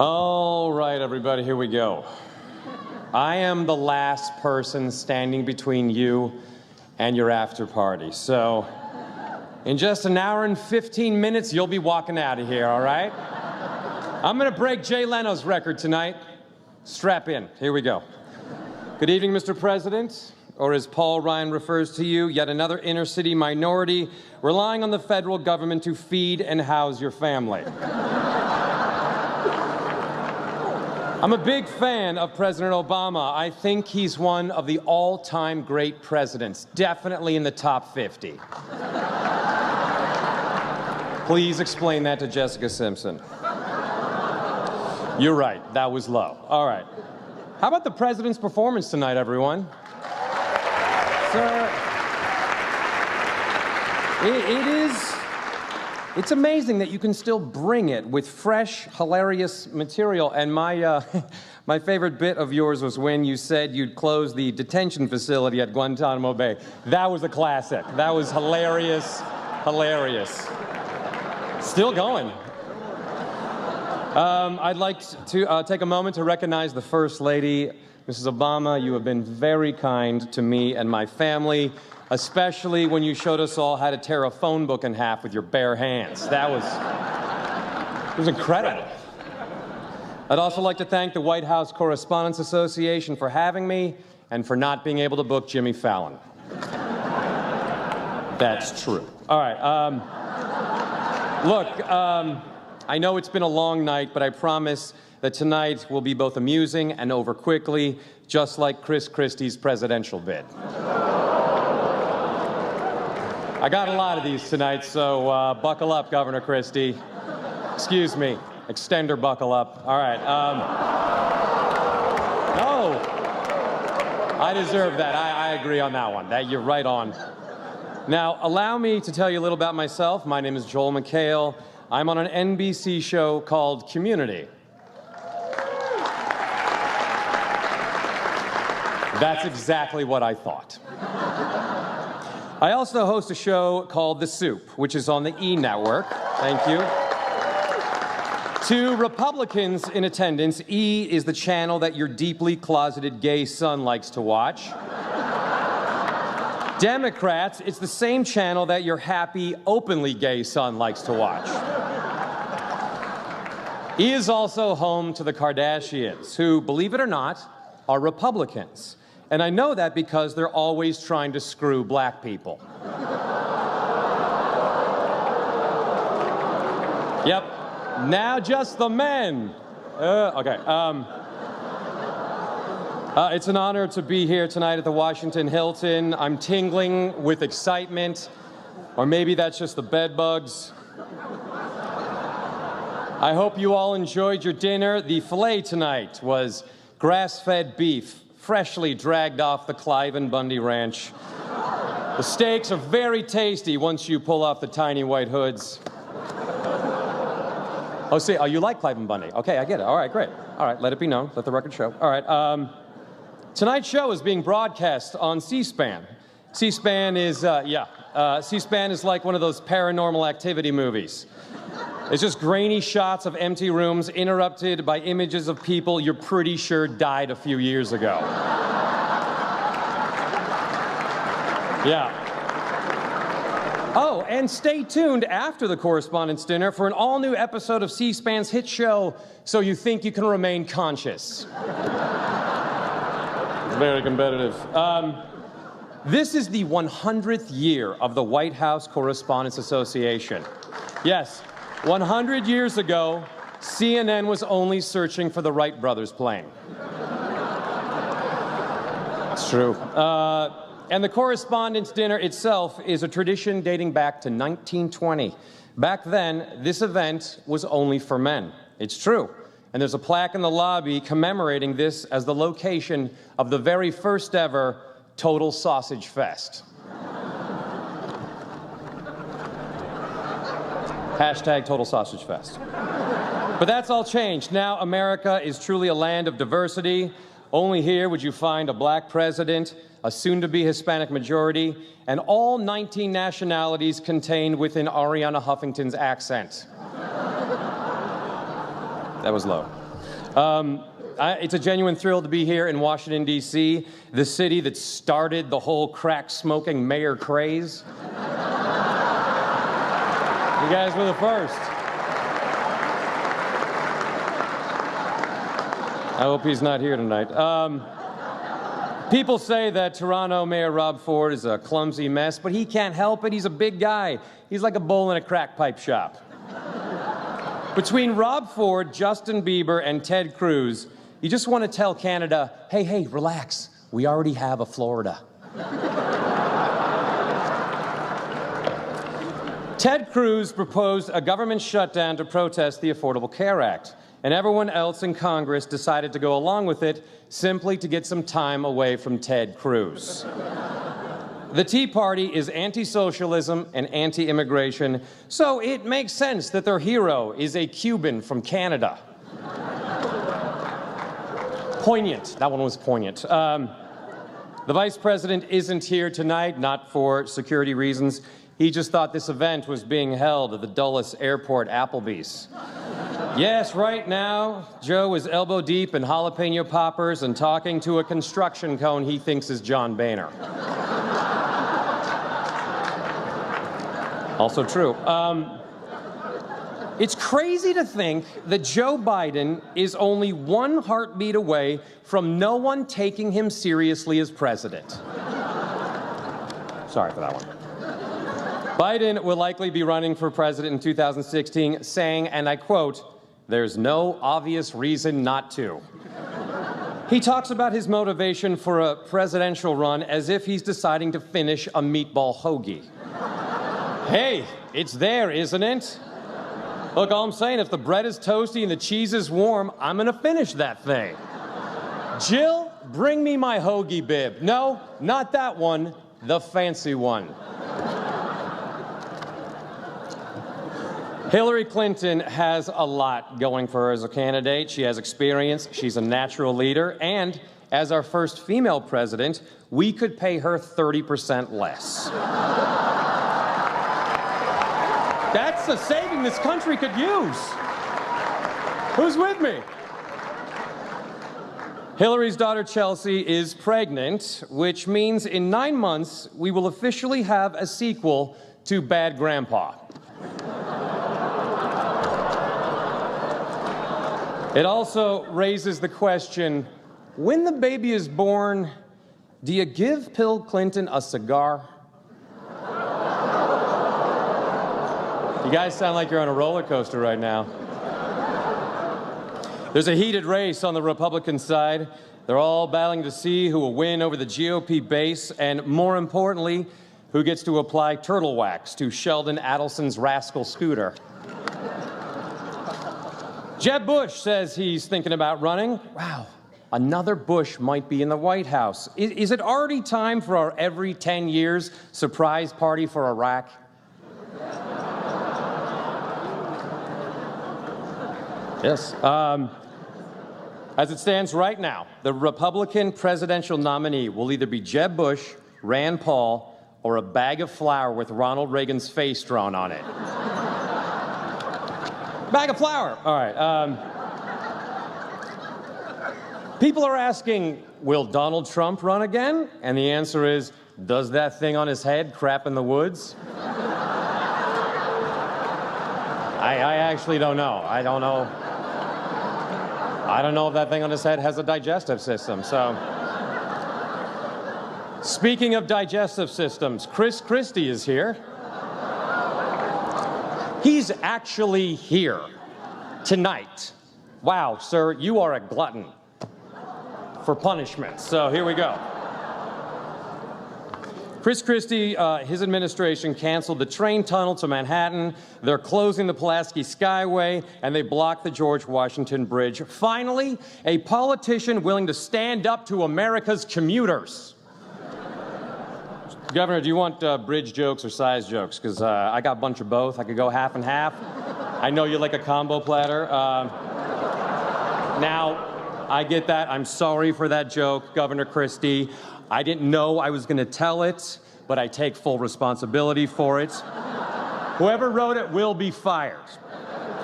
All right, everybody, here we go. I am the last person standing between you and your after party. So, in just an hour and 15 minutes, you'll be walking out of here, all right? I'm gonna break Jay Leno's record tonight. Strap in, here we go. Good evening, Mr. President, or as Paul Ryan refers to you, yet another inner city minority relying on the federal government to feed and house your family. I'm a big fan of President Obama. I think he's one of the all-time great presidents, definitely in the top 50. Please explain that to Jessica Simpson. You're right, that was low. All right. How about the president's performance tonight, everyone? Sir, it's amazing that you can still bring it with fresh, hilarious material. And my favorite bit of yours was when you said you'd close the detention facility at Guantanamo Bay. That was a classic. That was hilarious, hilarious. Still going. I'd like to take a moment to recognize the First Lady. Mrs. Obama, you have been very kind to me and my family, especially when you showed us all how to tear a phone book in half with your bare hands. It was incredible. I'd also like to thank the White House Correspondents Association for having me and for not being able to book Jimmy Fallon. That's true. All right. Look, I know it's been a long night, but I promise that tonight will be both amusing and over quickly, just like Chris Christie's presidential bid. I got a lot of these tonight, so buckle up, Governor Christie. Excuse me, extender buckle up. All right. No, I deserve that. I agree on that one. That you're right on. Now, allow me to tell you a little about myself. My name is Joel McHale. I'm on an NBC show called Community. That's exactly what I thought. I also host a show called The Soup, which is on the E! Network. Thank you. To Republicans in attendance, E! is the channel that your deeply closeted gay son likes to watch. Democrats, it's the same channel that your happy, openly gay son likes to watch. E! is also home to the Kardashians, who, believe it or not, are Republicans. And I know that because they're always trying to screw black people. Yep. Now just the men. Okay. It's an honor to be here tonight at the Washington Hilton. I'm tingling with excitement, or maybe that's just the bed bugs. I hope you all enjoyed your dinner. The filet tonight was grass-fed beef, freshly dragged off the Clive and Bundy Ranch. The steaks are very tasty once you pull off the tiny white hoods. Oh, you like Clive and Bundy? Okay, I get it. All right, great. All right, let it be known. Let the record show. All right, tonight's show is being broadcast on C-SPAN. C-SPAN is, C-SPAN is like one of those paranormal activity movies. It's just grainy shots of empty rooms interrupted by images of people you're pretty sure died a few years ago. Yeah. Oh, and stay tuned after the Correspondents' Dinner for an all-new episode of C-SPAN's hit show, So You Think You Can Remain Conscious. Very competitive. This is the 100th year of the White House Correspondents Association. Yes. 100 years ago, CNN was only searching for the Wright brothers plane. It's true. And the Correspondents' Dinner itself is a tradition dating back to 1920. Back then, this event was only for men. It's true. And there's a plaque in the lobby commemorating this as the location of the very first ever Total Sausage Fest. Hashtag Total Sausage Fest. But that's all changed. Now America is truly a land of diversity. Only here would you find a black president, a soon-to-be Hispanic majority, and all 19 nationalities contained within Ariana Huffington's accent. That was low. It's a genuine thrill to be here in Washington, D.C., the city that started the whole crack-smoking mayor craze. You guys were the first. I hope he's not here tonight. People say that Toronto Mayor Rob Ford is a clumsy mess, but he can't help it. He's a big guy. He's like a bull in a crack pipe shop. Between Rob Ford, Justin Bieber, and Ted Cruz, you just want to tell Canada, hey, relax. We already have a Florida. Ted Cruz proposed a government shutdown to protest the Affordable Care Act, and everyone else in Congress decided to go along with it simply to get some time away from Ted Cruz. The Tea Party is anti-socialism and anti-immigration, so it makes sense that their hero is a Cuban from Canada. Poignant. That one was poignant. The Vice President isn't here tonight, not for security reasons. He just thought this event was being held at the Dulles Airport Applebee's. Yes, right now, Joe is elbow deep in jalapeno poppers and talking to a construction cone he thinks is John Boehner. Also true. It's crazy to think that Joe Biden is only one heartbeat away from no one taking him seriously as president. Sorry for that one. Biden will likely be running for president in 2016, saying, and I quote, "There's no obvious reason not to." He talks about his motivation for a presidential run as if he's deciding to finish a meatball hoagie. Hey, it's there, isn't it? Look, all I'm saying, if the bread is toasty and the cheese is warm, I'm gonna finish that thing. Jill, bring me my hoagie bib. No, not that one, the fancy one. Hillary Clinton has a lot going for her as a candidate. She has experience, she's a natural leader, and as our first female president, we could pay her 30% less. That's a saving this country could use. Who's with me? Hillary's daughter Chelsea is pregnant, which means in 9 months, we will officially have a sequel to Bad Grandpa. It also raises the question, when the baby is born, do you give Bill Clinton a cigar? You guys sound like you're on a roller coaster right now. There's a heated race on the Republican side. They're all battling to see who will win over the GOP base, and more importantly, who gets to apply turtle wax to Sheldon Adelson's rascal scooter. Jeb Bush says he's thinking about running. Wow, another Bush might be in the White House. Is it already time for our every 10 years surprise party for Iraq? Yes. As it stands right now, the Republican presidential nominee will either be Jeb Bush, Rand Paul, or a bag of flour with Ronald Reagan's face drawn on it. Bag of flour. All right. People are asking, will Donald Trump run again? And the answer is, does that thing on his head crap in the woods? I actually don't know. I don't know if that thing on his head has a digestive system, so. Speaking of digestive systems, Chris Christie is here. He's actually here tonight. Wow, sir, you are a glutton for punishment. So here we go. Chris Christie, his administration canceled the train tunnel to Manhattan. They're closing the Pulaski Skyway, and they blocked the George Washington Bridge. Finally, a politician willing to stand up to America's commuters. Governor, do you want bridge jokes or size jokes? Because I got a bunch of both. I could go half and half. I know you like a combo platter. Now, I get that. I'm sorry for that joke, Governor Christie. I didn't know I was going to tell it, but I take full responsibility for it. Whoever wrote it will be fired.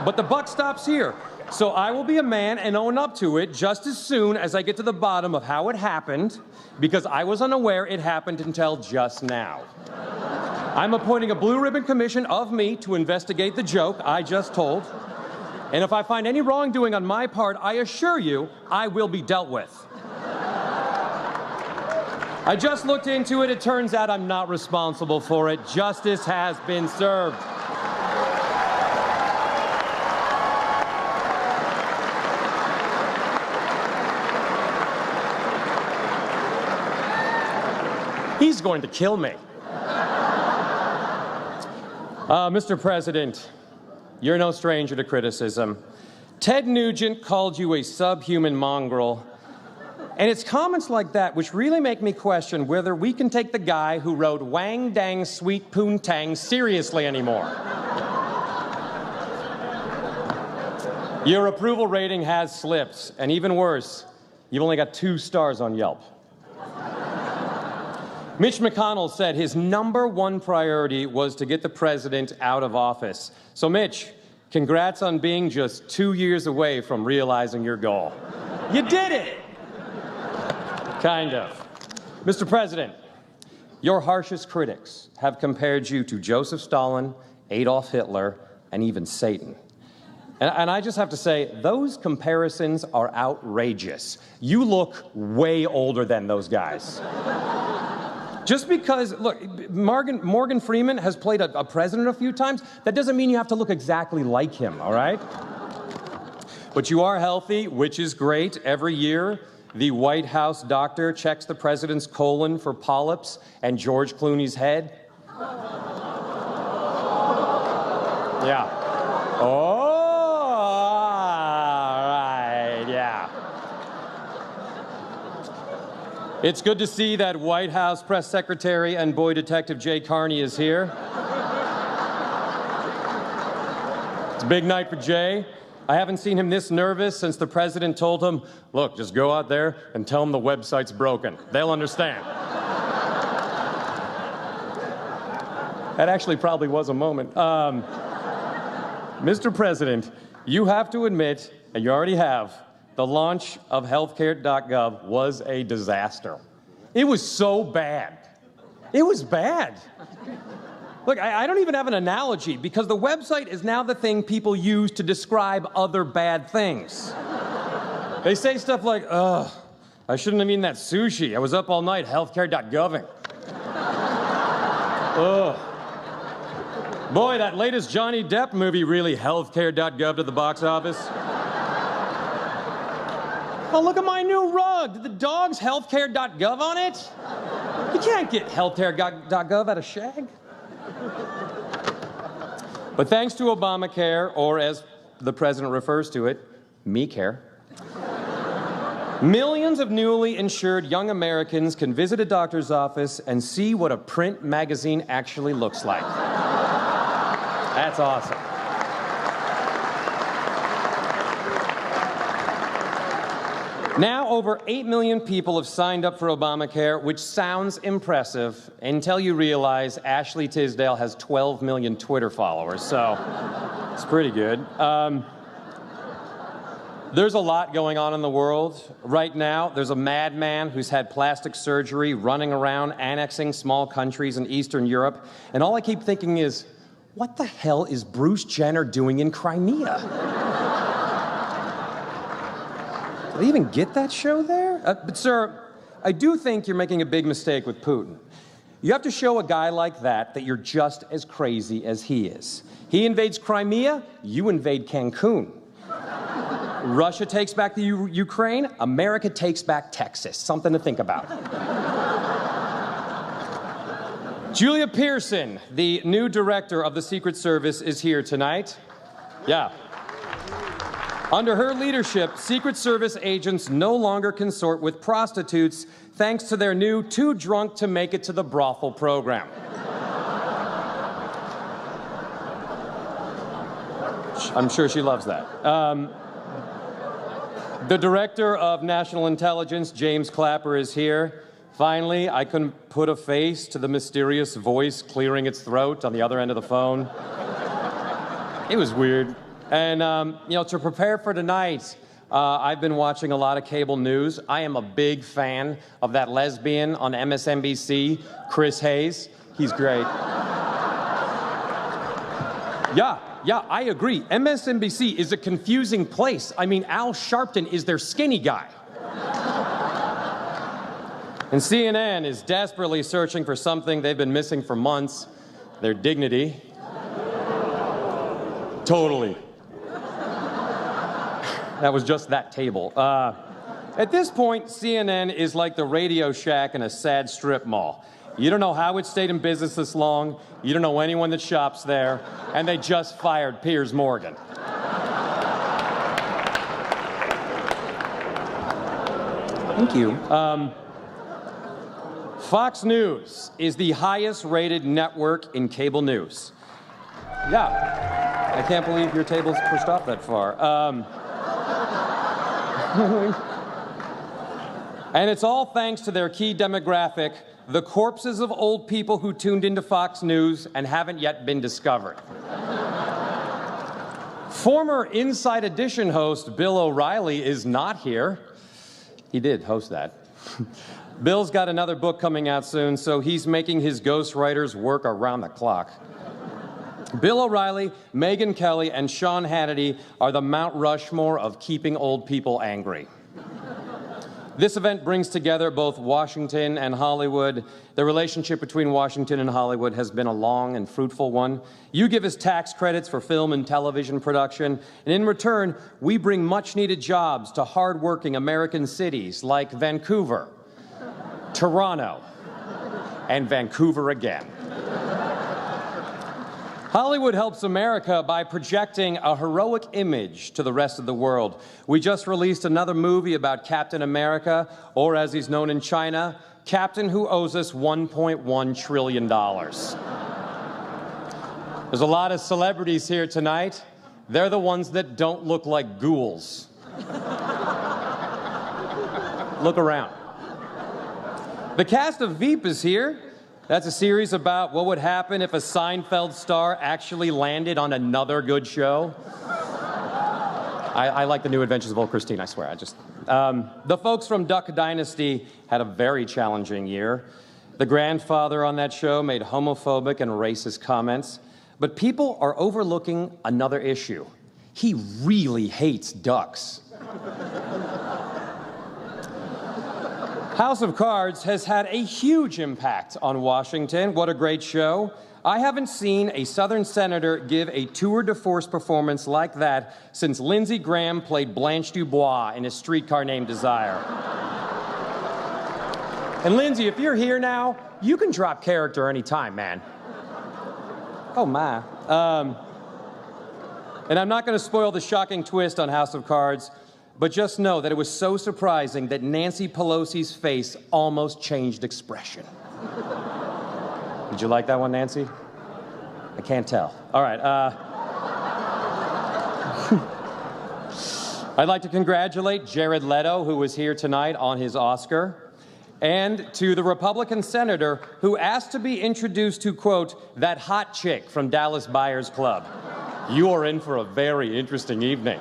But the buck stops here. So I will be a man and own up to it just as soon as I get to the bottom of how it happened, because I was unaware it happened until just now. I'm appointing a blue ribbon commission of me to investigate the joke I just told. And if I find any wrongdoing on my part, I assure you, I will be dealt with. I just looked into it. It turns out I'm not responsible for it. Justice has been served. He's going to kill me. Mr. President, you're no stranger to criticism. Ted Nugent called you a subhuman mongrel. And it's comments like that which really make me question whether we can take the guy who wrote Wang Dang Sweet Poontang seriously anymore. Your approval rating has slipped, and even worse, you've only got 2 stars on Yelp. Mitch McConnell said his #1 priority was to get the president out of office. So Mitch, congrats on being just 2 years away from realizing your goal. You did it! Kind of. Mr. President, your harshest critics have compared you to Joseph Stalin, Adolf Hitler, and even Satan. And I just have to say, those comparisons are outrageous. You look way older than those guys. Just because, look, Morgan Freeman has played a president a few times, that doesn't mean you have to look exactly like him, all right? But you are healthy, which is great. Every year, the White House doctor checks the president's colon for polyps and George Clooney's head. Yeah. Oh, all right, yeah. It's good to see that White House press secretary and boy detective Jay Carney is here. It's a big night for Jay. I haven't seen him this nervous since the president told him, look, just go out there and tell them the website's broken. They'll understand. That actually probably was a moment. Mr. President, you have to admit, and you already have, the launch of healthcare.gov was a disaster. It was so bad. It was bad. Look, I don't even have an analogy because the website is now the thing people use to describe other bad things. They say stuff like, ugh, I shouldn't have eaten that sushi. I was up all night healthcare.goving. Ugh. Boy, that latest Johnny Depp movie really healthcare.gov to the box office. Oh, look at my new rug. Did the dog's healthcare.gov on it? You can't get healthcare.gov out of shag. But thanks to Obamacare, or as the president refers to it, me-care, millions of newly insured young Americans can visit a doctor's office and see what a print magazine actually looks like. That's awesome. Now, over 8 million people have signed up for Obamacare, which sounds impressive until you realize Ashley Tisdale has 12 million Twitter followers, so it's pretty good. There's a lot going on in the world. Right now, there's a madman who's had plastic surgery running around annexing small countries in Eastern Europe, and all I keep thinking is, what the hell is Bruce Jenner doing in Crimea? Did they even get that show there? But sir, I do think you're making a big mistake with Putin. You have to show a guy like that you're just as crazy as he is. He invades Crimea, you invade Cancun. Russia takes back the Ukraine, America takes back Texas. Something to think about. Julia Pearson, the new director of the Secret Service, is here tonight. Yeah. Under her leadership, Secret Service agents no longer consort with prostitutes thanks to their new Too Drunk to Make It to the Brothel program. I'm sure she loves that. The Director of National Intelligence, James Clapper, is here. Finally, I couldn't put a face to the mysterious voice clearing its throat on the other end of the phone. It was weird. And, to prepare for tonight, I've been watching a lot of cable news. I am a big fan of that lesbian on MSNBC, Chris Hayes. He's great. Yeah, I agree. MSNBC is a confusing place. I mean, Al Sharpton is their skinny guy. And CNN is desperately searching for something they've been missing for months, their dignity. Totally. That was just that table. At this point, CNN is like the Radio Shack in a sad strip mall. You don't know how it stayed in business this long, you don't know anyone that shops there, and they just fired Piers Morgan. Thank you. Fox News is the highest rated network in cable news. Yeah, I can't believe your table's pushed off that far. And it's all thanks to their key demographic, the corpses of old people who tuned into Fox News and haven't yet been discovered. Former Inside Edition host Bill O'Reilly is not here. He did host that. Bill's got another book coming out soon, so he's making his ghostwriters work around the clock. Bill O'Reilly, Megyn Kelly, and Sean Hannity are the Mount Rushmore of keeping old people angry. This event brings together both Washington and Hollywood. The relationship between Washington and Hollywood has been a long and fruitful one. You give us tax credits for film and television production, and in return, we bring much-needed jobs to hard-working American cities like Vancouver, Toronto, and Vancouver again. Hollywood helps America by projecting a heroic image to the rest of the world. We just released another movie about Captain America, or as he's known in China, Captain who owes us $1.1 trillion. There's a lot of celebrities here tonight. They're the ones that don't look like ghouls. Look around. The cast of Veep is here. That's a series about what would happen if a Seinfeld star actually landed on another good show. I like the New Adventures of Old Christine, I swear. The folks from Duck Dynasty had a very challenging year. The grandfather on that show made homophobic and racist comments, but people are overlooking another issue. He really hates ducks. House of Cards has had a huge impact on Washington. What a great show. I haven't seen a Southern senator give a tour de force performance like that since Lindsey Graham played Blanche DuBois in A Streetcar Named Desire. And Lindsey, if you're here now, you can drop character anytime, man. Oh my. And I'm not going to spoil the shocking twist on House of Cards, but just know that it was so surprising that Nancy Pelosi's face almost changed expression. Did you like that one, Nancy? I can't tell. All right. I'd like to congratulate Jared Leto, who was here tonight on his Oscar, and to the Republican senator who asked to be introduced to, quote, that hot chick from Dallas Buyers Club. You are in for a very interesting evening.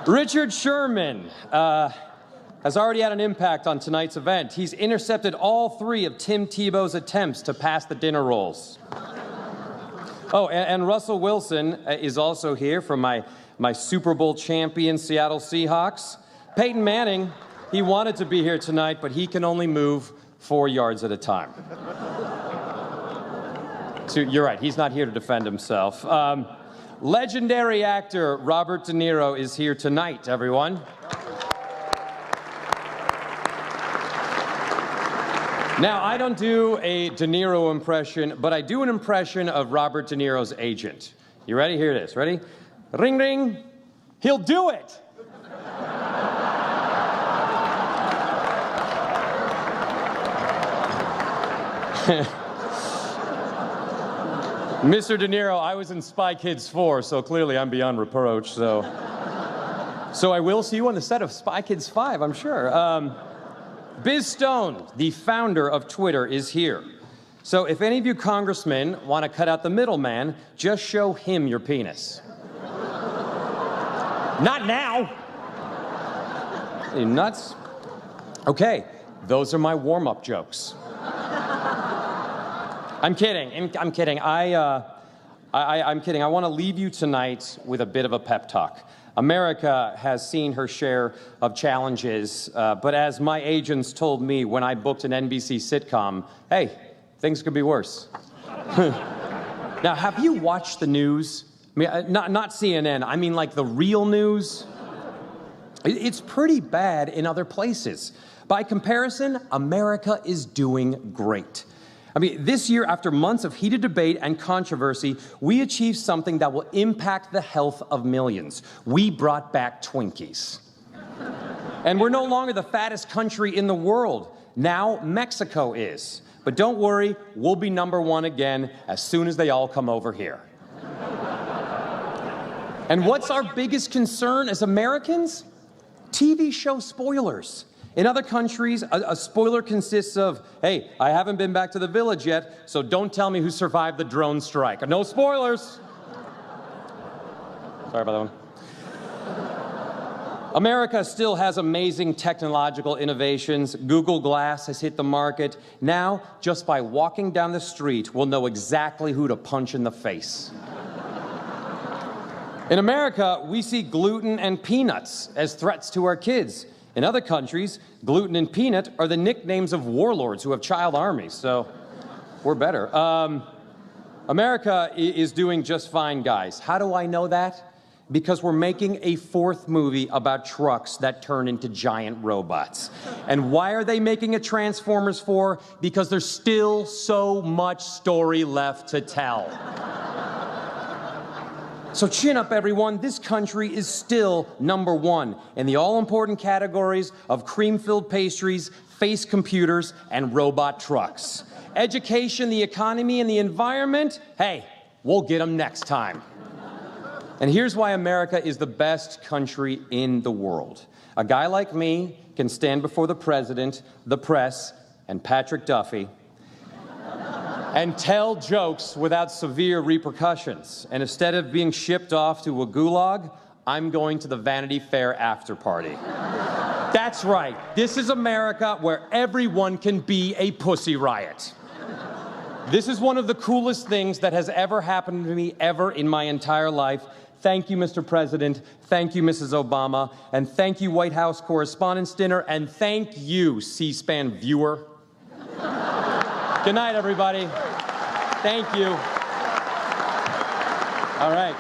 Richard Sherman has already had an impact on tonight's event. He's intercepted all 3 of Tim Tebow's attempts to pass the dinner rolls. Oh, and Russell Wilson is also here from my Super Bowl champion Seattle Seahawks. Peyton Manning, he wanted to be here tonight, but he can only move 4 yards at a time. So you're right, he's not here to defend himself. Legendary actor Robert De Niro is here tonight, everyone. Now, I don't do a De Niro impression, but I do an impression of Robert De Niro's agent. You ready? Here it is. Ready? Ring, ring. He'll do it. Mr. De Niro, I was in Spy Kids 4, so clearly I'm beyond reproach, so I will see you on the set of Spy Kids 5, I'm sure. Biz Stone, the founder of Twitter, is here. So if any of you congressmen want to cut out the middleman, just show him your penis. Not now. Are you nuts? Okay, those are my warm-up jokes. I'm kidding. I'm kidding. I'm kidding. I want to leave you tonight with a bit of a pep talk. America has seen her share of challenges, but as my agents told me when I booked an NBC sitcom, hey, things could be worse. Now, have you watched the news? I mean, not CNN, I mean like the real news. It's pretty bad in other places. By comparison, America is doing great. I mean, this year, after months of heated debate and controversy, we achieved something that will impact the health of millions. We brought back Twinkies. And we're no longer the fattest country in the world. Now Mexico is. But don't worry, we'll be #1 again as soon as they all come over here. And what's our biggest concern as Americans? TV show spoilers. In other countries, a spoiler consists of, hey, I haven't been back to the village yet, so don't tell me who survived the drone strike. No spoilers. Sorry about that one. America still has amazing technological innovations. Google Glass has hit the market. Now, just by walking down the street, we'll know exactly who to punch in the face. In America, we see gluten and peanuts as threats to our kids. In other countries, gluten and peanut are the nicknames of warlords who have child armies, so we're better. America is doing just fine, guys. How do I know that? Because we're making a 4th movie about trucks that turn into giant robots. And why are they making a Transformers 4? Because there's still so much story left to tell. So chin up, everyone. This country is still #1 in the all-important categories of cream-filled pastries, face computers, and robot trucks. Education, the economy, and the environment, hey, we'll get them next time. And here's why America is the best country in the world. A guy like me can stand before the president, the press, and Patrick Duffy and tell jokes without severe repercussions. And instead of being shipped off to a gulag, I'm going to the Vanity Fair after party. That's right. This is America where everyone can be a pussy riot. This is one of the coolest things that has ever happened to me ever in my entire life. Thank you, Mr. President. Thank you, Mrs. Obama. And thank you, White House Correspondents Dinner. And thank you, C-SPAN viewer. Good night, everybody. Thank you. All right.